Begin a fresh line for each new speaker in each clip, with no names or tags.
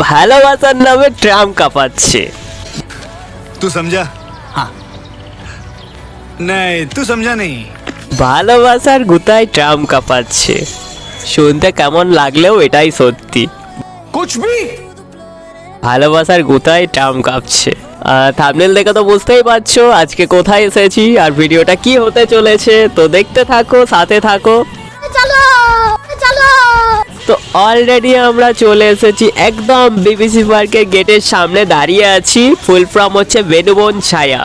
ভালোবাসার নামে ট্রাম কাঁপাচ্ছে।
तू समझा? हाँ नहीं तू समझा नहीं।
ভালোবাসার গুতায় ট্রাম কাঁপাচ্ছে, শুনতে কেমন লাগলেও এটাই সত্যি।
कुछ भी
ভালোবাসার গুতায় ট্রাম কাঁপছে। থাম্বনেল দেখে তো বুঝতেই পারছো আজকে কোথায় এসেছি আর ভিডিওটা কি হতে চলেছে, তো দেখতে থাকো, সাথে থাকো। তো অলরেডি আমরা চলে এসেছি একদম বিবিসি পার্কের গেটের সামনে দাঁড়িয়ে আছি। ফুল ফর্ম হচ্ছে বেনুবন ছায়া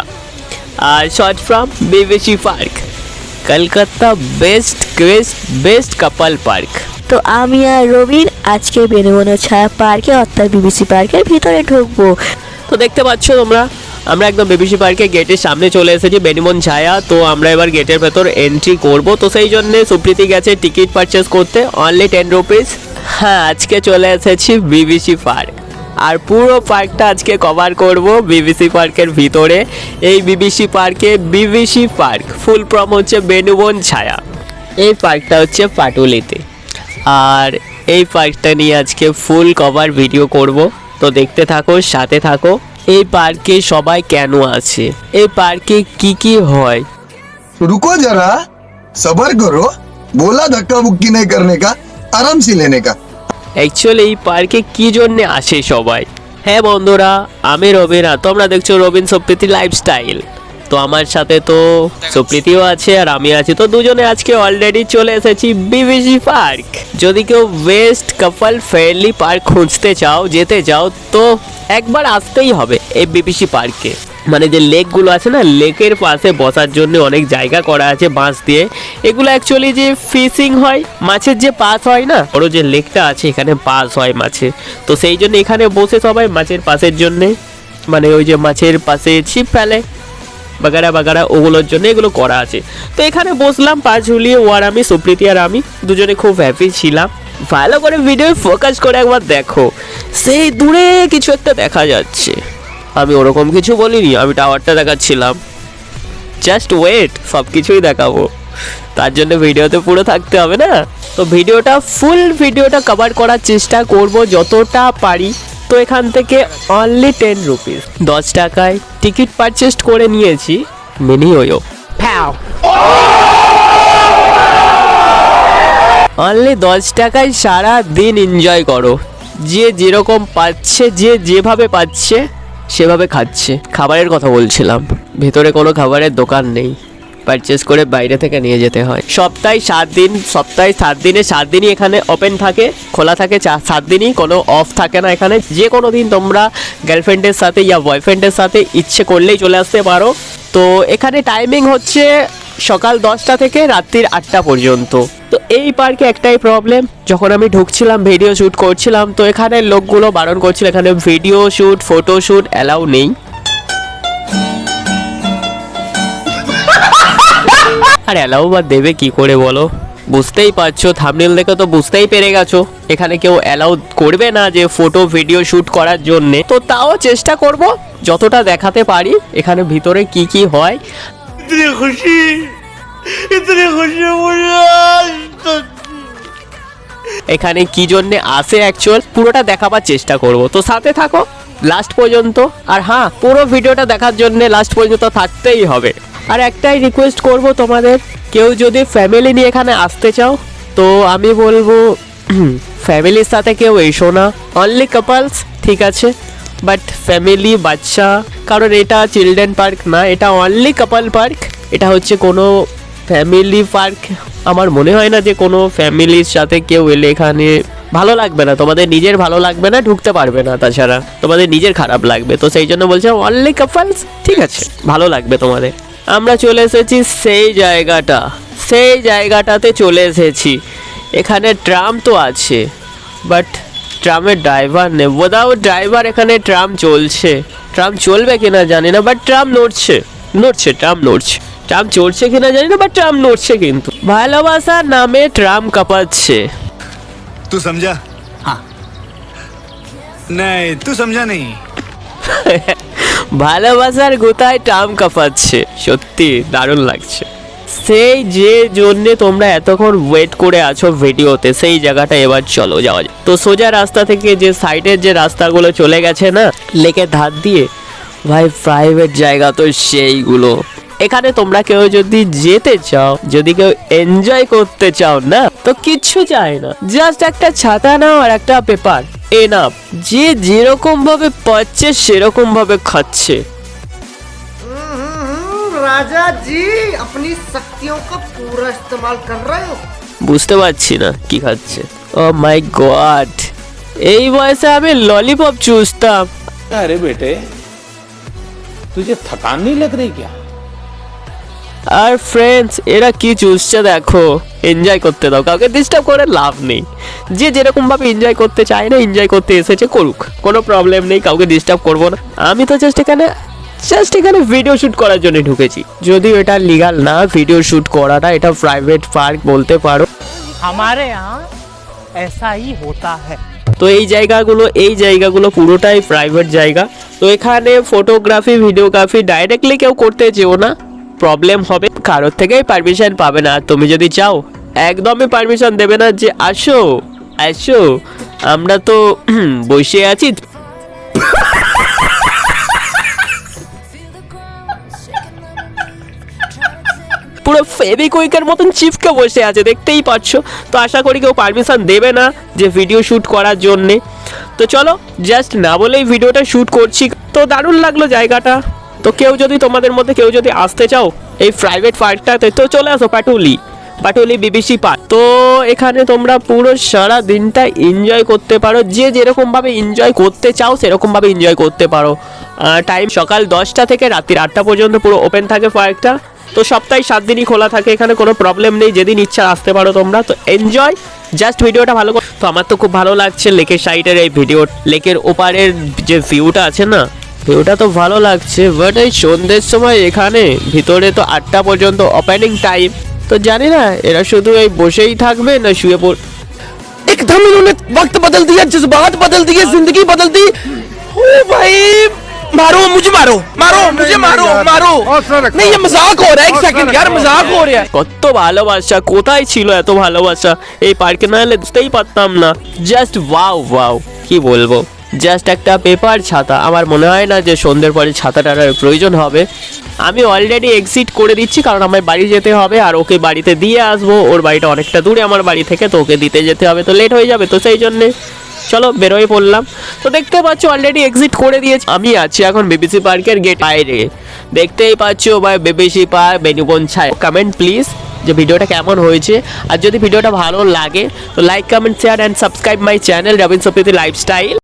আর short form BBC park, Kolkata best couple park.
তো আমি আর রবিন আজকে বেনুবন ছায়া পার্কে অর্থাৎ বিবিসি পার্কের ভিতরে ঢুকবো।
তো দেখতে পাচ্ছ তোমরা, আমরা একদম বিবিসি পার্কের গেটের সামনে চলে এসেছি, বেনুবন ছায়া। তো আমরা এবার গেটের ভেতর এন্ট্রি করব। তো সেই জন্য সুপ্রীতি গেছে টিকিট পারচেস করতে, অনলি 10 রুপিস। হ্যাঁ, আজকে চলে এসেছি বিবিসি পার্ক আর পুরো পার্কটা আজকে কভার করব বিবিসি পার্কের ভিতরে। এই বিবিসি পার্কে বিবিসি পার্ক ফুল ফর্ম হচ্ছে বেনুবন ছায়া। এই পার্কটা হচ্ছে পাটুলিতে আর এই পার্কটা নিয়ে আজকে ফুল কভার ভিডিও করব। তো দেখতে থাকো, সাথে থাকো। এই পার্কে সবাই কেন আছে, এই পার্কে কি কি হয়।
रुको जरा सबर करो, बोला धक्का मुक्की नहीं करने का, आराम से लेने का।
অ্যাকচুয়ালি এই পার্কে কি জন্য আসে সবাই। হ্যাঁ বন্ধুরা, আমি রবিনা, তোমরা দেখছো রবিন সুপ্রীতি লাইফস্টাইল। তো আমার সাথে তো সুপ্রীতিও আছে আর আমি আছি। তো দুজনে আজকে অলরেডি চলে এসেছি বিবিসি পার্ক। যদি কেউ বেস্ট কাপল ফ্রেন্ডলি পার্ক খুঁজতে চাও, যেতে চাও, তো একবার আসতেই হবে এই বিবিসি পার্কে। মানে যে লেকগুলো আছে না, লেকের পাশে বসার জন্য অনেক জায়গা করা আছে বাঁশ দিয়ে। এগুলো অ্যাকচুয়ালি যে ফিশিং হয়, মাছের যে পাস হয় না, বড় যে লেকটা আছে এখানে পাস হয় মাছের। তো সেই জন্য এখানে বসে সবাই মাছের পাসের জন্যে, মানে ওই যে মাছের পাশে ছিপ ফেলে বাগারা বাগারা, ওগুলোর জন্য এগুলো করা আছে। তো এখানে বসলাম পা ঝুলিয়ে, ও আর আমি, সুপ্রীতি আর আমি দুজনে খুব হ্যাপি ছিলাম। ভালো করে ভিডিও ফোকাস করে একবার দেখো, সেই দূরে কিছু একটা দেখা যাচ্ছে। আমি ওরকম কিছু বলিনি, আমি টাওয়ারটা দেখাচ্ছিলাম। জাস্ট ওয়েট, সব কিছুই দেখাবো, তার জন্য ভিডিওতে পুরো থাকতে হবে না। তো ফুল ভিডিওটা কভার করার চেষ্টা করব যতটা পারি। তো এখান থেকে অনলি 10 রুপিস, 10 টাকায় টিকিট পারচেস করে নিয়েছি মিনি ওয়ো। অনলি 10 টাকায় সারা দিন এনজয় করো। যে যেরকম পাচ্ছে, যে যেভাবে পাচ্ছে সেভাবে খাচ্ছে। খাবারের কথা বলছিলাম, ভেতরে কোনো খাবারের দোকান নেই, পারচেস করে বাইরে থেকে নিয়ে যেতে হয়। সপ্তাহে 7 দিন, সপ্তাহে 7 দিনে 7 দিনই এখানে ওপেন থাকে, খোলা থাকে, 7 দিনই, কোনো অফ থাকে না এখানে। যে কোনো দিন তোমরা গার্লফ্রেন্ডের সাথে ইয়া বয়ফ্রেন্ডের সাথে ইচ্ছে করলেই চলে আসতে পারো। তো এখানে টাইমিং হচ্ছে সকাল 10টা থেকে রাত্রির 8টা পর্যন্ত। তো এই পার্কে একটাই প্রবলেম, যখন আমি ঢুকছিলাম ভিডিও শ্যুট করছিলাম, তো এখানে লোকগুলো বারণ করছিল এখানে video shoot photo shoot allow নেই। আর অ্যালাউ বা দেবে কি করে বলো, বুঝতেই পারছো, থাম্বনেল দেখে তো বুঝতেই পেরে গেছো এখানে কেউ অ্যালাউ করবে না যে ফটো ভিডিও শ্যুট করার জন্যে। তো তাও চেষ্টা করব যতটা দেখাতে পারি এখানে ভিতরে কি কি হয়। এখানে কি জন্য আসে অ্যাকচুয়াল পুরোটা দেখাবার চেষ্টা করব। তো সাথে থাকো লাস্ট পর্যন্ত। আর হ্যাঁ, পুরো ভিডিওটা দেখার জন্য লাস্ট পর্যন্ত থাকতেই হবে। আর একটাই রিকোয়েস্ট করব তোমাদের, কেউ যদি ফ্যামিলি নিয়ে এখানে আসতে চাও, তো আমি বলবো ফ্যামিলির সাথে কেউ এসো না, অনলি কাপলস ঠিক আছে, বাট ফ্যামিলি বাচ্চা, কারণ এটা চিলড্রেন পার্ক না, এটা অনলি কাপল পার্ক। এটা হচ্ছে কোনো ফ্যামিলি পার্ক আমার মনে হয় না যে কোনো ফ্যামিলির সাথে কেউ এলে এখানে ভালো লাগবে না, তোমাদের নিজের ভালো লাগবে না, ঢুকতে পারবে না, তাছাড়া তোমাদের নিজের খারাপ লাগবে। তো সেই জন্য বলছি অনলি কাপলস, ঠিক আছে, ভালো লাগবে তোমাদের। আমরা চলে এসেছি সেই জায়গাটাতে চলে এসেছি। এখানে ট্রাম তো আছে, বাট ট্রামের ড্রাইভার নেই। উইদাউট ড্রাইভার এখানে ট্রাম চলছে, ট্রাম চলবে কিনা জানি না, বাট ট্রাম নড়ছে, ট্রাম চলছে কিনা জানি না, বাট ট্রাম নড়ছে। কিন্তু ভালোবাসার নামে ট্রাম কাঁপাচ্ছে।
तू समझा? हाँ नहीं तू समझा नहीं।
ভালোবাসার গোতায় ট্রাম কাঁপাচ্ছে, সত্যি দারুণ লাগছে। সেই যে জন্যে তোমরা এতক্ষণ ওয়েট করে আছো ভিডিওতে, সেই জায়গাটা এবার চলো যাওয়া যায়। তো সোজা রাস্তা থেকে যে সাইডের যে রাস্তাগুলো চলে গেছে না লেকের ধার দিয়ে, ভাই প্রাইভেট জায়গা তো সেইগুলো। এখানে তোমরা কেউ যদি যেতে চাও, যদি কেউ এনজয় করতে চাও না, তো কিচ্ছু চাই না, জাস্ট একটা ছাতা নাও আর একটা পেপার, এনাফ। যে যেরকম ভাবে পাচ্ছে সেরকম ভাবে খাচ্ছে।
राजा जी अपनी शक्तियों का पूरा इस्तेमाल कर रहे हो।
বুঝতে পারছি না কি খাচ্ছে। ও মাই গড, এই বয়সে আমি ললিপপ চুষতাম।
अरे बेटे तुझे थकान नहीं लग रही क्या?
আর ফ্রেন্ডস এরা কি চুষছে দেখো। এনজয় করতে দাও, কাউকে ডিস্টার্ব করে লাভ নেই। যে যেরকম ভাবে এনজয় করতে চায় না, এনজয় করতে এসেছে করুক, কোনো প্রবলেম নেই, কাউকে ডিস্টার্ব করবো না। আমি তো জাস্ট এখানে ভিডিও শুট করার জন্য ঢুকেছি। যদিও এটা লিগাল না ভিডিও শুট করাটা, এটা প্রাইভেট পার্ক বলতে পারো।
हमारे यहाँ ऐसा ही होता है।
তো এই জায়গাগুলো পুরোটাই প্রাইভেট জায়গা। তো এখানে ফটোগ্রাফি ভিডিওগ্রাফি ডাইরেক্টলি কেউ করতে চেও না, প্রবলেম হবে, কারোর থেকেই পারমিশন পাবে না। তুমি যদি চাও একদমই পারমিশন দেবে না যে আসো আসো, আমরা তো বসে আছি। পুরো ফেভিকুইকের মতন চিপকে বসে আছে, দেখতেই পাচ্ছ। তো আশা করি কেউ পারমিশন দেবে না যে ভিডিও শ্যুট করার জন্যে। তো চলো জাস্ট না বলেই ভিডিওটা শ্যুট করছি। তো দারুণ লাগলো জায়গাটা। তো কেউ যদি তোমাদের মধ্যে কেউ যদি আসতে চাও এই প্রাইভেট পার্কটাতে, তো চলে আসো পাটুলি বিবিসি পার্ক। তো এখানে তোমরা পুরো সারা দিনটা এনজয় করতে পারো, যে যেরকমভাবে এনজয় করতে চাও সেরকমভাবে এনজয় করতে পারো। টাইম সকাল 10টা থেকে রাত্রির 8টা পর্যন্ত পুরো ওপেন থাকে পার্কটা। তো সপ্তাহে 7 দিনই খোলা থাকে, এখানে কোনো প্রবলেম নেই, যেদিন ইচ্ছা আসতে পারো তোমরা। তো এনজয়, জাস্ট ভিডিওটা ভালো করে। তো আমার তো খুব ভালো লাগছে লেকের সাইডের এই ভিডিও, লেকের ওপারের যে ভিউটা আছে না, ভিউটা তো ভালো লাগছে। বাট এই সন্ধ্যের সময় এখানে ভিতরে তো 8টা পর্যন্ত ওপেনিং টাইম। তো জানি না এরা শুধু এই বসেই থাকবে না শুয়ে পড়।
एकदम इन्होंने वक्त बदल दिया, जज्बात बदल दिए, जिंदगी बदल दी। ओ भाई मारो मुझे, मारो मारो मुझे, मारो मारो। नहीं ये मजाक हो रहा है, एक सेकंड यार मजाक हो रहा है।
কত ভালোবাসা, কোথায় ছিল এত ভালোবাসা? এই পার্কে না এলে বুঝতেই পারতাম না। জাস্ট ওয়াও, কি বলবো, জাস্ট একটা পেপার ছাতা। আমার মনে হয় না যে সন্ধ্যের পরে ছাতাটার প্রয়োজন হবে। আমি অলরেডি এক্সিট করে দিচ্ছি, কারণ আমার বাড়ি যেতে হবে আর ওকে বাড়িতে দিয়ে আসবো। ওর বাড়িটা অনেকটা দূরে আমার বাড়ি থেকে, তো ওকে দিতে যেতে হবে, তো লেট হয়ে যাবে। তো সেই জন্যে চলো বেরোয় পড়লাম। তো দেখতে পাচ্ছ অলরেডি এক্সিট করে দিয়েছি। আমি আছি এখন বিবিসি পার্কের গেট বাইরে, দেখতেই পাচ্ছ ভাই BBC park Benuban Sai. Comment please যে ভিডিওটা কেমন হয়েছে, আর যদি ভিডিওটা ভালো লাগে তো like comment share and subscribe my channel Robin Sapriti lifestyle.